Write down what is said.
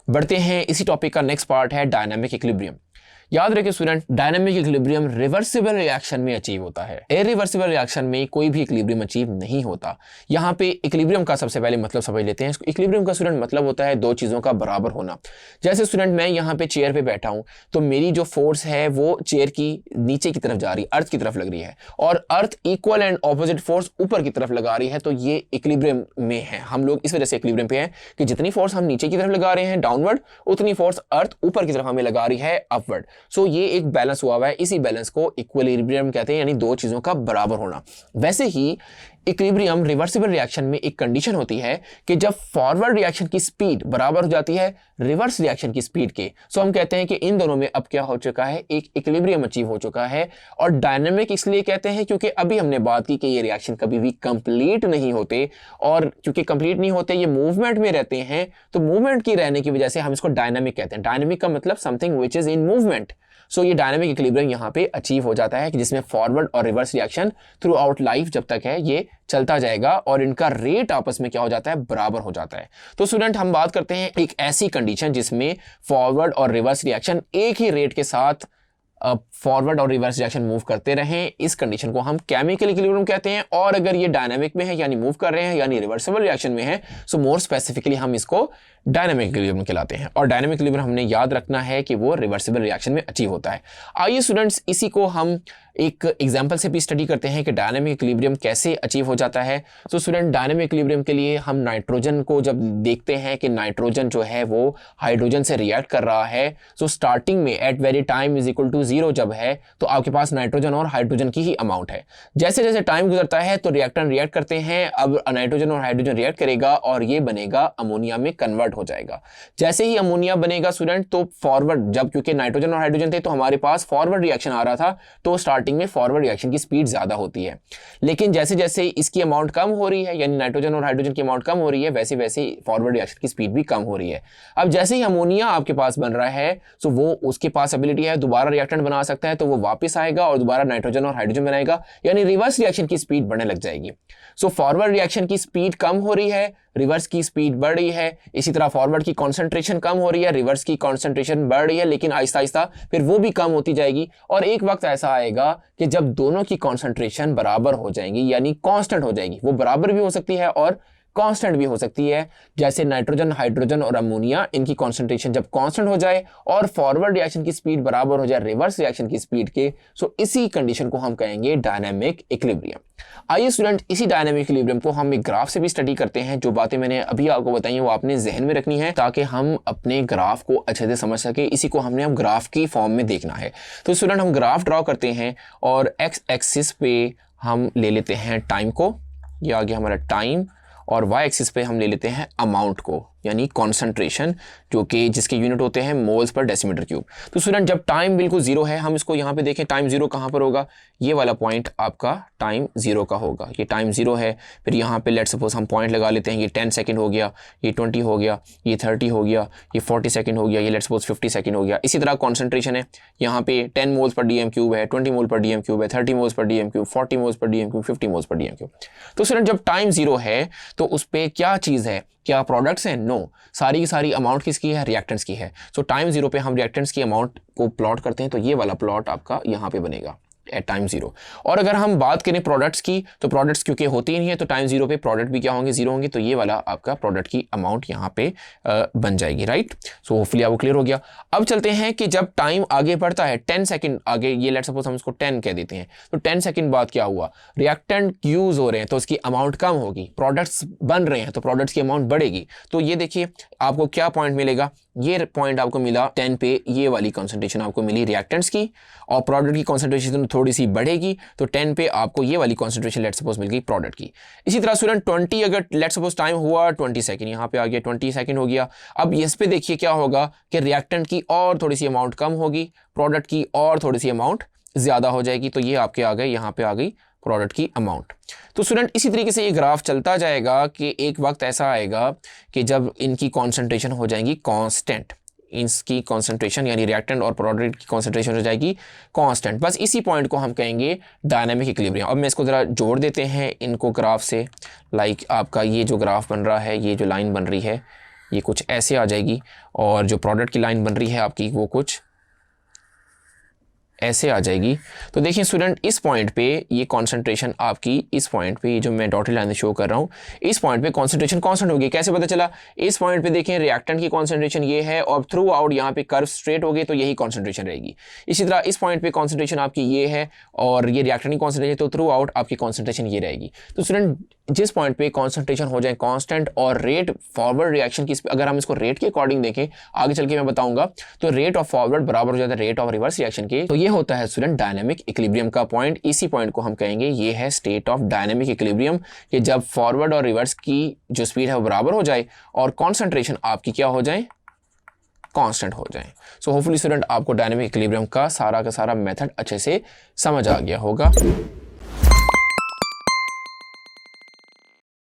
बढ़ते हैं, इसी टॉपिक का नेक्स्ट पार्ट है डायनामिक इक्विलिब्रियम। याद रखिए student, dynamic equilibrium reversible reaction में अचीव होता है। इरिवर्सिबल रिएक्शन में कोई भी इक्विलिब्रियम अचीव नहीं होता। यहाँ पे इक्विलिब्रियम का सबसे पहले मतलब समझ लेते हैं। इक्विलिब्रियम का स्टूडेंट मतलब होता है दो चीजों का बराबर होना। जैसे स्टूडेंट मैं यहाँ पे चेयर पे बैठा हूँ, तो मेरी जो फोर्स है वो चेयर की नीचे की तरफ जा रही है, अर्थ की तरफ लग रही है, और अर्थ इक्वल एंड ऑपोजिट फोर्स ऊपर की तरफ लगा रही है, तो ये इक्विलिब्रियम में है। हम लोग इस वजह से इक्विलिब्रियम पे हैं कि जितनी फोर्स हम नीचे की तरफ लगा रहे हैं डाउनवर्ड, उतनी फोर्स अर्थ ऊपर की तरफ हमें लगा रही है अपवर्ड। सो ये एक बैलेंस हुआ हुआ है। इसी बैलेंस को इक्विलिब्रियम कहते हैं, यानी दो चीजों का बराबर होना। वैसे ही इक्विलिब्रियम रिवर्सिबल रिएक्शन में एक कंडीशन होती है कि जब फॉरवर्ड रिएक्शन की स्पीड बराबर हो जाती है रिवर्स रिएक्शन की स्पीड के, सो हम कहते हैं कि इन दोनों में अब क्या हो चुका है, एक इक्विलिब्रियम अचीव हो चुका है। और डायनामिक इसलिए कहते हैं क्योंकि अभी हमने बात की कि ये रिएक्शन कभी भी कंप्लीट नहीं होते, और क्योंकि कंप्लीट नहीं होते, ये मूवमेंट में रहते हैं, तो मूवमेंट की रहने की वजह से हम इसको डायनामिक कहते हैं। डायनामिक का मतलब something which is in movement. So ये डायनामिक इक्विलिब्रियम यहाँ पे अचीव हो जाता है कि जिसमें फॉरवर्ड और reverse reaction through out life जब तक है ये चलता जाएगा, और इनका रेट आपस में क्या हो जाता है, बराबर हो जाता है। तो स्टूडेंट हम बात करते हैं एक ऐसी कंडीशन जिसमें फॉरवर्ड और रिवर्स रिएक्शन एक ही रेट के साथ फॉरवर्ड और रिवर्स रिएक्शन मूव करते रहें। इस कंडीशन को हम केमिकल इक्विलिब्रियम कहते हैं। और अगर ये डायनामिक में है यानी मूव कर रहे हैं, यानी रिवर्सिबल रिएक्शन में है, सो मोर स्पेसिफिकली हम इसको डायनामिक इक्विलिब्रियम कहलाते हैं। और डायनामिक इक्विलिब्रियम हमने याद रखना है कि वो रिवर्सिबल रिएक्शन में अचीव होता है। आइए स्टूडेंट्स इसी को हम एक एग्जांपल से भी स्टडी करते हैं कि डायनामिक इक्विलिब्रियम कैसे अचीव हो जाता है। तो स्टूडेंट डायनामिक इक्विलिब्रियम के लिए हम नाइट्रोजन को जब देखते हैं कि नाइट्रोजन जो है वो हाइड्रोजन से रिएक्ट कर रहा है, तो स्टार्टिंग में at very time is equal to 0 जब है, तो आपके पास नाइट्रोजन और हाइड्रोजन की ही अमाउंट है। जैसे जैसे टाइम गुजरता है तो रिएक्टेंट रिएक्ट करते हैं। अब नाइट्रोजन और हाइड्रोजन रिएक्ट करेगा और ये बनेगा अमोनिया में कन्वर्ट हो जाएगा। जैसे ही अमोनिया बनेगा स्टूडेंट, तो फॉरवर्ड, जब क्योंकि नाइट्रोजन और हाइड्रोजन थे तो हमारे पास फॉरवर्ड रिएक्शन आ रहा था, तो स्टार्टिंग में फॉरवर्ड रिएक्शन की स्पीड ज्यादा होती है। लेकिन जैसे जैसे इसकी अमाउंट कम हो रही है, यानी नाइट्रोजन और हाइड्रोजन की अमाउंट कम हो रही है, वैसे वैसे फॉरवर्ड रिएक्शन की स्पीड भी कम हो रही है। अब जैसे ही अमोनिया आपके पास बन रहा है, तो वो उसके पास एबिलिटी है दोबारा रिएक्टेंट बना सकता है, तो वो वापस आएगा और दोबारा नाइट्रोजन और हाइड्रोजन बनाएगा, यानी रिवर्स रिएक्शन की स्पीड बढ़ने लग जाएगी। सो फॉरवर्ड रिएक्शन की स्पीड कम हो रही है, रिवर्स की स्पीड बढ़ रही है। इसी तरह फॉरवर्ड की कंसंट्रेशन कम हो रही है, रिवर्स की कंसंट्रेशन बढ़ रही है, लेकिन आहिस्ता आहिस्ता फिर वो भी कम होती जाएगी। और एक वक्त ऐसा आएगा कि जब दोनों की कंसंट्रेशन बराबर हो जाएंगी, यानी कांस्टेंट हो जाएगी। वो बराबर भी हो सकती है और कांस्टेंट भी हो सकती है। जैसे नाइट्रोजन, हाइड्रोजन और अमोनिया, इनकी कंसंट्रेशन जब कांस्टेंट हो जाए और फॉरवर्ड रिएक्शन की स्पीड बराबर हो जाए रिवर्स रिएक्शन की स्पीड के, सो इसी कंडीशन को हम कहेंगे डायनामिक इक्विलिब्रियम। आइए स्टूडेंट इसी डायनामिक इक्विलिब्रियम को हम एक ग्राफ से भी स्टडी करते हैं। जो बातें मैंने अभी आपको बताई हैं वो आपने जहन में रखनी है ताकि हम अपने ग्राफ को अच्छे से समझ सके। इसी को हमने हम ग्राफ की फॉर्म में देखना है। तो स्टूडेंट हम ग्राफ ड्रॉ करते हैं और एक्स एक्सिस पे हम ले लेते हैं टाइम को, ये आ गया हमारा टाइम, और वाई एक्सिस पे हम ले लेते हैं अमाउंट को, यानी कॉन्सेंट्रेशन, जो कि जिसके यूनिट होते हैं मोल्स पर डेसीमीटर क्यूब। तो स्टूडेंट जब टाइम बिल्कुल जीरो है, हम इसको यहाँ पे देखें, टाइम जीरो कहाँ पर होगा, ये वाला पॉइंट आपका टाइम जीरो का होगा। ये टाइम जीरो है, फिर यहाँ पे लेट सपोज हम पॉइंट लगा लेते हैं, ये 10 सेकंड हो गया, ये 20 हो गया, ये 30 हो गया, ये 40 सेकंड हो गया, ये लेट सपोज 50 सेकंड हो गया। इसी तरह कॉन्सेंट्रेशन है, यहाँ पे 10 मोल्स पर डीएम क्यूब है, 20 मोल पर डीएम क्यूब है, 30 moles per DM cube, 40 moles per DM cube, 50 moles per DM cube. तो स्टूडेंट जब टाइम जीरो है तो उस पर क्या चीज़ है, क्या प्रोडक्ट्स हैं? नो, सारी की सारी अमाउंट किसकी है, रिएक्टेंट्स की है। सो टाइम जीरो पे हम रिएक्टेंट्स की अमाउंट को प्लॉट करते हैं, तो ये वाला प्लॉट आपका यहाँ पे बनेगा एट टाइम जीरो। और अगर हम बात करें प्रोडक्ट्स की, तो प्रोडक्ट्स क्योंकि होती ही नहीं है, तो टाइम जीरो पे प्रोडक्ट भी क्या होंगे, जीरो होंगे। तो ये वाला आपका प्रोडक्ट की अमाउंट यहाँ पे बन जाएगी, राइट। सो होपफुली आपको क्लियर हो गया। अब चलते हैं कि जब टाइम आगे बढ़ता है 10 सेकंड आगे, ये लेट सपोज हम इसको 10 कह देते हैं, तो 10 सेकंड बाद क्या हुआ, रिएक्टेंट यूज हो रहे हैं तो उसकी अमाउंट कम होगी, प्रोडक्ट्स बन रहे हैं तो प्रोडक्ट्स की अमाउंट बढ़ेगी। तो ये देखिए आपको क्या पॉइंट मिलेगा, ये पॉइंट आपको मिला 10 पे, ये वाली कॉन्सेंट्रेशन आपको मिली रिएक्टेंट्स की, और प्रोडक्ट की कॉन्सेंट्रेशन थोड़ी सी बढ़ेगी, तो 10 पे आपको ये वाली कॉन्सेंट्रेशन लेट सपोज मिल गई प्रोडक्ट की। इसी तरह स्टूडेंट 20, अगर लेट सपोज टाइम हुआ 20 सेकंड, यहाँ पे आ गया 20 सेकंड हो गया। अब इस पे देखिए क्या होगा कि रिएक्टेंट की और थोड़ी सी अमाउंट कम होगी, प्रोडक्ट की और थोड़ी सी अमाउंट ज्यादा हो जाएगी। तो ये आपके आ गए, यहाँ पे आ गई प्रोडक्ट की अमाउंट। तो स्टूडेंट इसी तरीके से ये ग्राफ चलता जाएगा कि एक वक्त ऐसा आएगा कि जब इनकी कॉन्सेंट्रेशन हो जाएंगी कांस्टेंट, इसकी कॉन्सेंट्रेशन यानी रिएक्टेंट और प्रोडक्ट की कॉन्सेंट्रेशन हो जाएगी कांस्टेंट। बस इसी पॉइंट को हम कहेंगे डायनामिक इक्विलिब्रियम। अब मैं इसको ज़रा जोड़ देते हैं इनको ग्राफ से। लाइक आपका ये जो ग्राफ बन रहा है, ये जो लाइन बन रही है ये कुछ ऐसे आ जाएगी, और जो प्रोडक्ट की लाइन बन रही है आपकी वो कुछ ऐसे आ जाएगी। तो देखिए स्टूडेंट, इस पॉइंट पे ये कॉन्सेंट्रेशन आपकी, इस पॉइंट पे ये जो मैं डॉटेड लाइन शो कर रहा हूँ, इस पॉइंट पे कॉन्सेंट्रेशन कांस्टेंट होगी। कैसे पता चला? इस पॉइंट पे देखें रिएक्टेंट की कॉन्सेंट्रेशन ये है और थ्रू आउट यहाँ पे कर्व स्ट्रेट हो गए तो यही कॉन्सेंट्रेशन रहेगी। इसी तरह इस पॉइंट पे कॉन्सेंट्रेशन आपकी ये है और ये रिएक्टेंट की कॉन्सेंट्रेशन, तो थ्रू आउट आपकी कॉन्सेंट्रेशन ये रहेगी। तो स्टूडेंट, जिस पॉइंट पे कॉन्सेंट्रेशन हो जाए कांस्टेंट और रेट फॉरवर्ड रिएक्शन की, अगर हम इसको रेट के अकॉर्डिंग देखें, आगे चल के मैं बताऊंगा, तो रेट ऑफ फॉरवर्ड बराबर हो जाता है रेट ऑफ रिवर्स रिएक्शन के। तो ये होता है स्टूडेंट डायनामिक इक्विलिब्रियम का पॉइंट। इसी पॉइंट को हम कहेंगे ये है स्टेट ऑफ डायनामिक इक्विलिब्रियम, कि जब फॉरवर्ड और रिवर्स की जो स्पीड है वो बराबर हो जाए और कॉन्सेंट्रेशन आपकी क्या हो जाए, कांस्टेंट हो जाए। सो होपफुली स्टूडेंट आपको डायनामिक इक्विलिब्रियम का सारा मेथड अच्छे से समझ आ गया होगा।